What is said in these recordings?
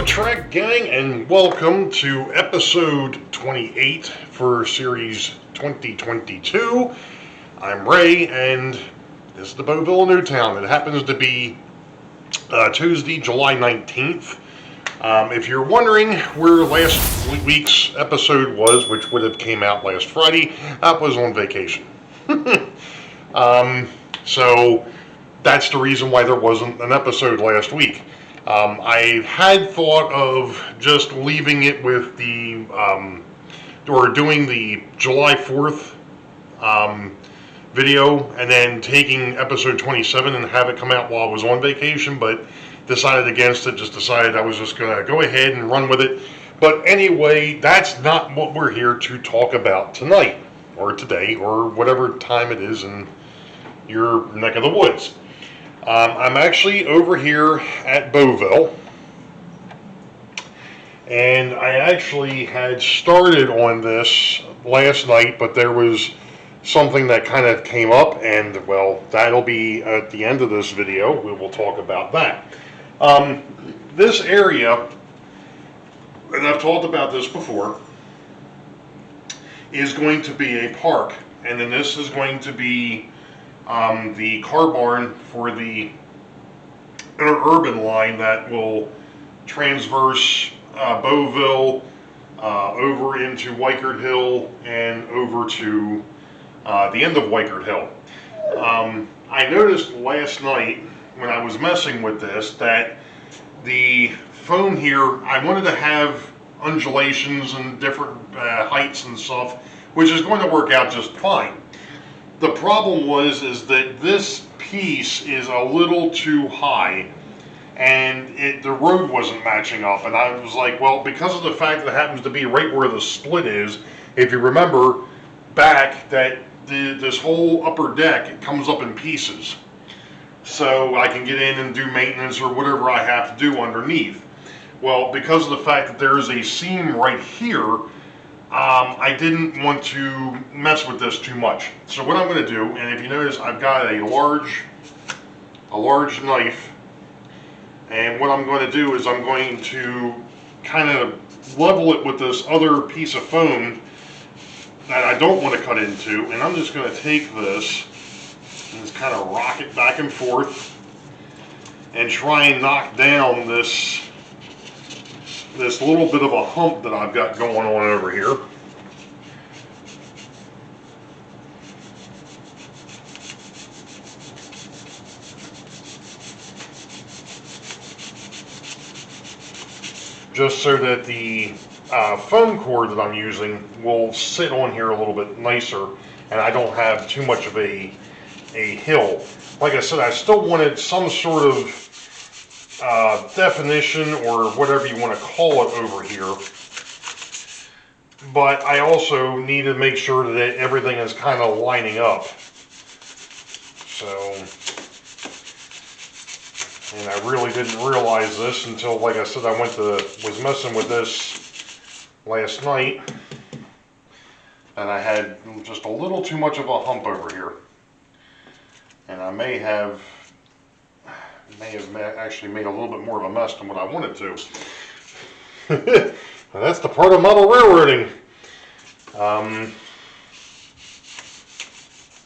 Track gang, and welcome to episode 28 for series 2022. I'm Ray, and this is the Boeville, Newtown. It happens to be Tuesday, July 19th. If you're wondering where last week's episode was, which would have came out last Friday, I was on vacation. So that's the reason why there wasn't an episode last week. I had thought of just leaving it with the, or doing the July 4th video and then taking episode 27 and have it come out while I was on vacation, but decided against it, just decided I was just going to go ahead and run with it. But anyway, that's not what we're here to talk about tonight, or today, or whatever time it is in your neck of the woods. I'm actually over here at Boeville, and I actually had started on this last night, but there was something that kind of came up, and well, that'll be at the end of this video. We will talk about that. This area, and I've talked about this before, is going to be a park, and then this is going to be the car barn for the interurban line that will transverse Boeville over into Wykert Hill and over to the end of Wykert Hill. I noticed last night when I was messing with this that the foam here, I wanted to have undulations and different heights and stuff, which is going to work out just fine. The problem is that this piece is a little too high, and the road wasn't matching up. And I was like, well, because of the fact that it happens to be right where the split is, if you remember back, that this whole upper deck, it comes up in pieces. So I can get in and do maintenance or whatever I have to do underneath. Well, because of the fact that there is a seam right here, I didn't want to mess with this too much. So what I'm going to do, and if you notice, I've got a large knife, and what I'm going to do is I'm going to kind of level it with this other piece of foam that I don't want to cut into, and I'm just going to take this and just kind of rock it back and forth and try and knock down this little bit of a hump that I've got going on over here. Just so that the foam cord that I'm using will sit on here a little bit nicer, and I don't have too much of a hill. Like I said, I still wanted some sort of definition or whatever you want to call it over here, but I also need to make sure that everything is kind of lining up. So, and I really didn't realize this until, like I said, I was messing with this last night, and I had just a little too much of a hump over here, and I may have actually made a little bit more of a mess than what I wanted to. That's the part of model railroading.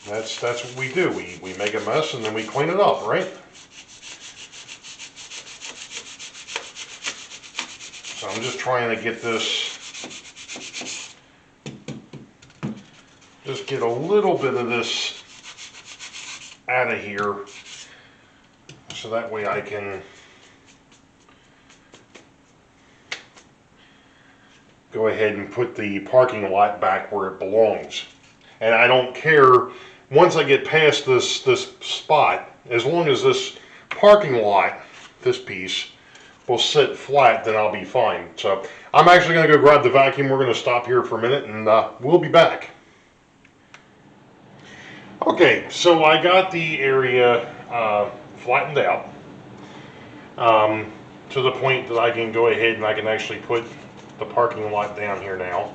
That's what we do. We make a mess and then we clean it up, right? So I'm just trying to get this, just get a little bit of this out of here, so that way I can go ahead and put the parking lot back where it belongs. And I don't care, once I get past this spot, as long as this parking lot, this piece, will sit flat, then I'll be fine. So I'm actually going to go grab the vacuum. We're going to stop here for a minute, and we'll be back. Okay, so I got the area flattened out to the point that I can go ahead and I can actually put the parking lot down here now.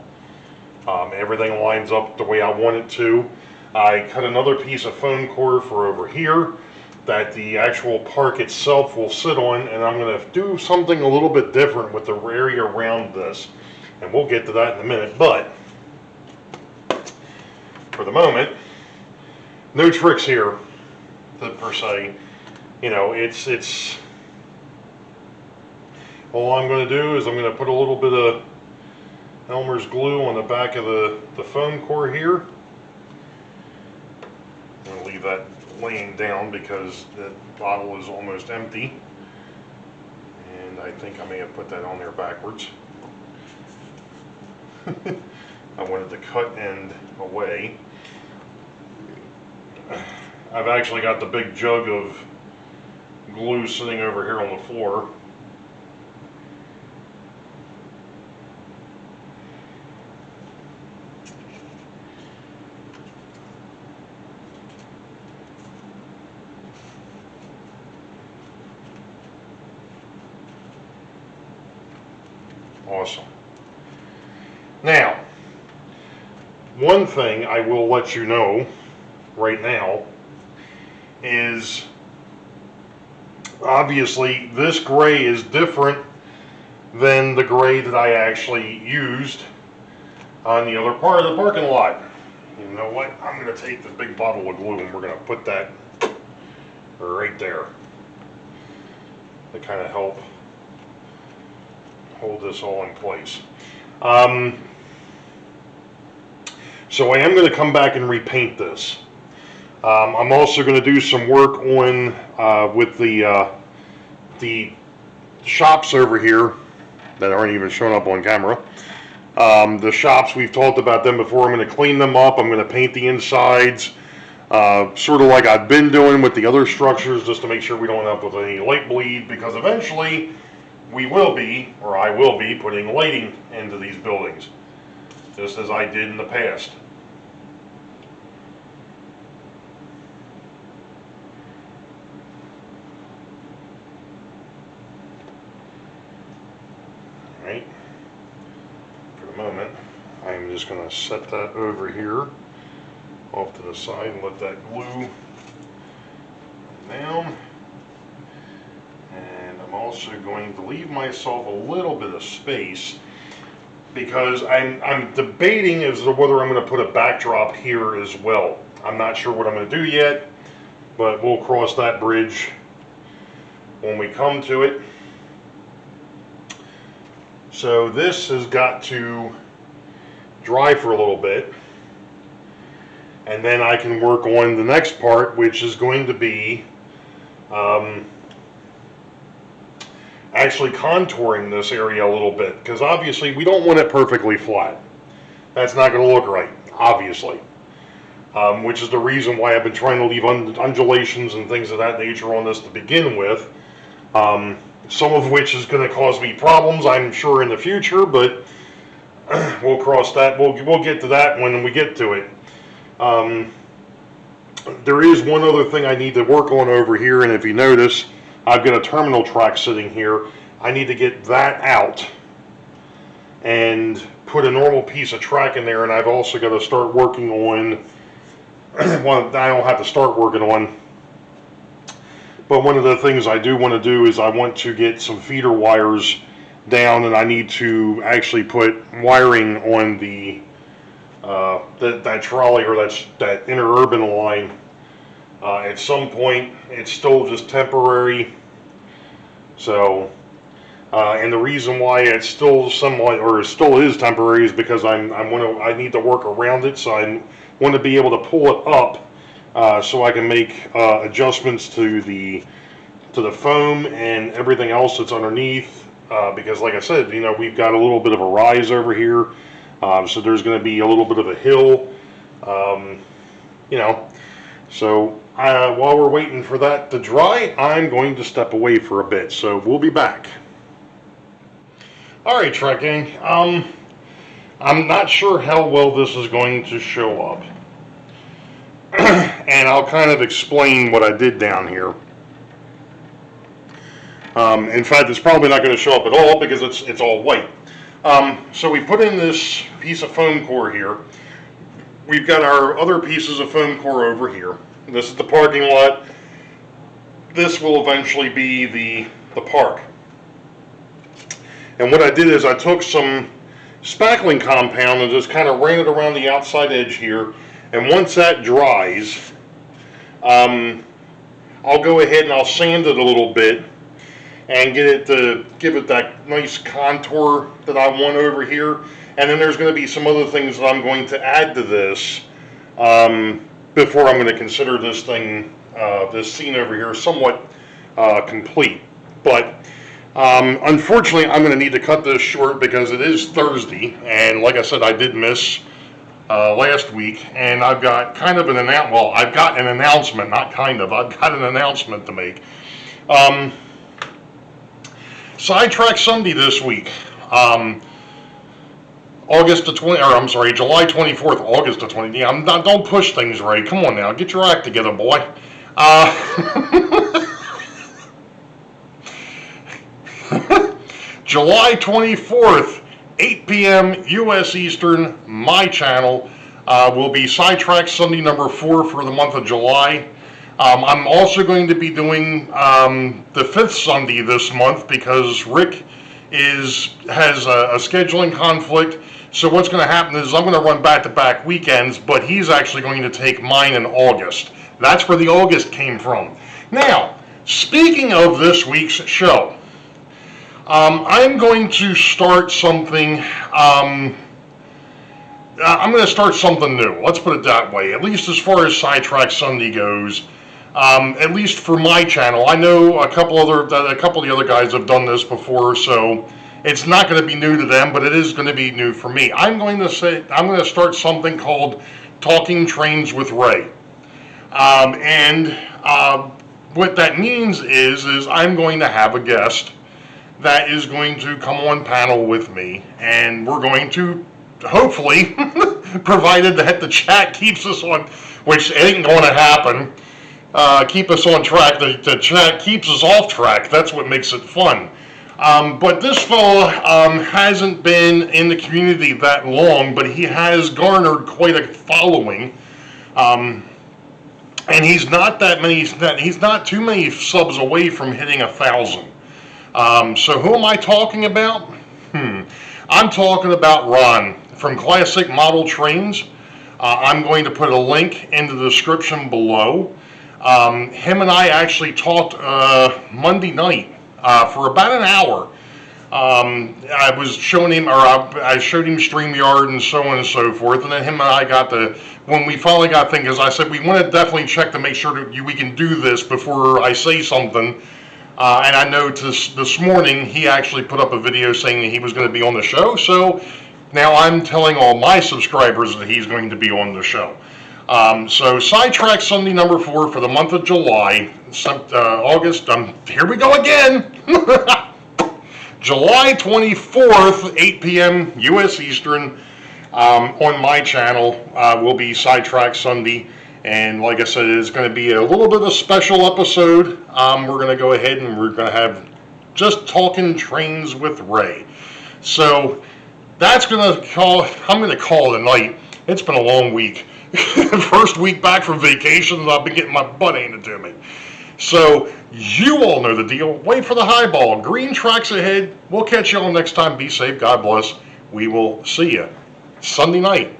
Everything lines up the way I want it to. I cut another piece of foam core for over here that the actual park itself will sit on, and I'm going to do something a little bit different with the area around this, and we'll get to that in a minute. But for the moment, no tricks here per se. You know, it's all I'm going to do is I'm going to put a little bit of Elmer's glue on the back of the foam core here. I'm going to leave that laying down because the bottle is almost empty, and I think I may have put that on there backwards. I wanted the cut end away. I've actually got the big jug of glue sitting over here on the floor. Awesome. Now, one thing I will let you know right now is obviously this gray is different than the gray that I actually used on the other part of the parking lot. You know what? I'm going to take the big bottle of glue and we're going to put that right there to kind of help hold this all in place. So I am going to come back and repaint this. I'm also going to do some work on with the shops over here that aren't even showing up on camera. The shops, we've talked about them before. I'm going to clean them up. I'm going to paint the insides, sort of like I've been doing with the other structures, just to make sure we don't end up with any light bleed, because eventually we will be, or I will be, putting lighting into these buildings, just as I did in the past. Alright, for the moment, I'm just going to set that over here, off to the side, and let that glue down. And I'm also going to leave myself a little bit of space, because I'm debating as to whether I'm going to put a backdrop here as well. I'm not sure what I'm going to do yet, but we'll cross that bridge when we come to it. So this has got to dry for a little bit, and then I can work on the next part, which is going to be actually contouring this area a little bit, because obviously we don't want it perfectly flat. That's not going to look right, obviously. Which is the reason why I've been trying to leave undulations and things of that nature on this to begin with. Some of which is going to cause me problems, I'm sure, in the future, but we'll cross that. We'll get to that when we get to it. There is one other thing I need to work on over here, and if you notice, I've got a terminal track sitting here. I need to get that out and put a normal piece of track in there, and I've also got to start working on, well, I don't have to start working on, but one of the things I do want to do is I want to get some feeder wires down, and I need to actually put wiring on the that trolley, or that interurban line. At some point, it's still just temporary, so And the reason why it's still somewhat, or still is temporary, is because I need to work around it. So I want to be able to pull it up so I can make adjustments to the foam and everything else that's underneath. Because, like I said, we've got a little bit of a rise over here, so there's going to be a little bit of a hill. So while we're waiting for that to dry, I'm going to step away for a bit. So we'll be back. All right, Trek Gang. I'm not sure how well this is going to show up. And I'll kind of explain what I did down here. In fact, it's probably not going to show up at all because it's all white. So we put in this piece of foam core here. We've got our other pieces of foam core over here. This is the parking lot. This will eventually be the park. And what I did is I took some spackling compound and just kind of ran it around the outside edge here. And once that dries, I'll go ahead and I'll sand it a little bit and get it to give it that nice contour that I want over here. And then there's going to be some other things that I'm going to add to this before I'm going to consider this thing, this scene over here, somewhat complete. But unfortunately, I'm going to need to cut this short because it is Thursday, and like I said, I did miss last week, and I've got kind of an announcement. Well, I've got an announcement, not kind of. I've got an announcement to make. Sidetrack Sunday this week. July 24th, August the 20th. Yeah, don't push things, Ray. Come on now, get your act together, boy. July 24th, 8 p.m. U.S. Eastern, my channel, will be Sidetrack Sunday number 4 for the month of July. I'm also going to be doing the 5th Sunday this month because Rick has a scheduling conflict. So what's going to happen is I'm going to run back-to-back weekends, but he's actually going to take mine in August. That's where the August came from. Now, speaking of this week's show, I'm going to start something. I'm going to start something new. Let's put it that way. At least as far as Sidetrack Sunday goes. At least for my channel. I know a couple of the other guys have done this before, so it's not going to be new to them, but it is going to be new for me. I'm going to start something called Talking Trains with Ray. What that means is I'm going to have a guest that is going to come on panel with me, and we're going to hopefully, provided that the chat keeps us on, which ain't going to happen, keep us on track. The chat keeps us off track. That's what makes it fun. But this fellow hasn't been in the community that long, but he has garnered quite a following. And he's not he's not too many subs away from hitting 1,000. So who am I talking about? I'm talking about Ron from Classic Model Trains. I'm going to put a link in the description below. Him and I actually talked Monday night for about an hour. I was showing him, or I showed him StreamYard and so on and so forth, and then him and I when we finally got thinking, because I said we want to definitely check to make sure that we can do this before I say something. And I know this morning he actually put up a video saying that he was going to be on the show, so now I'm telling all my subscribers that he's going to be on the show. So Sidetrack Sunday number 4 for the month of July, August, here we go again! July 24th, 8 p.m. U.S. Eastern, on my channel, will be Sidetrack Sunday. And like I said, it's going to be a little bit of a special episode. We're going to go ahead and we're going to have just Talking Trains with Ray. So I'm going to call it a night. It's been a long week. First week back from vacation, and I've been getting my butt handed to me. So you all know the deal. Wait for the highball. Green tracks ahead. We'll catch you all next time. Be safe. God bless. We will see you Sunday night,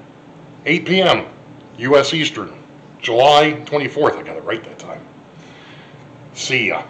8 p.m. U.S. Eastern. July 24th. I got it right that time. See ya.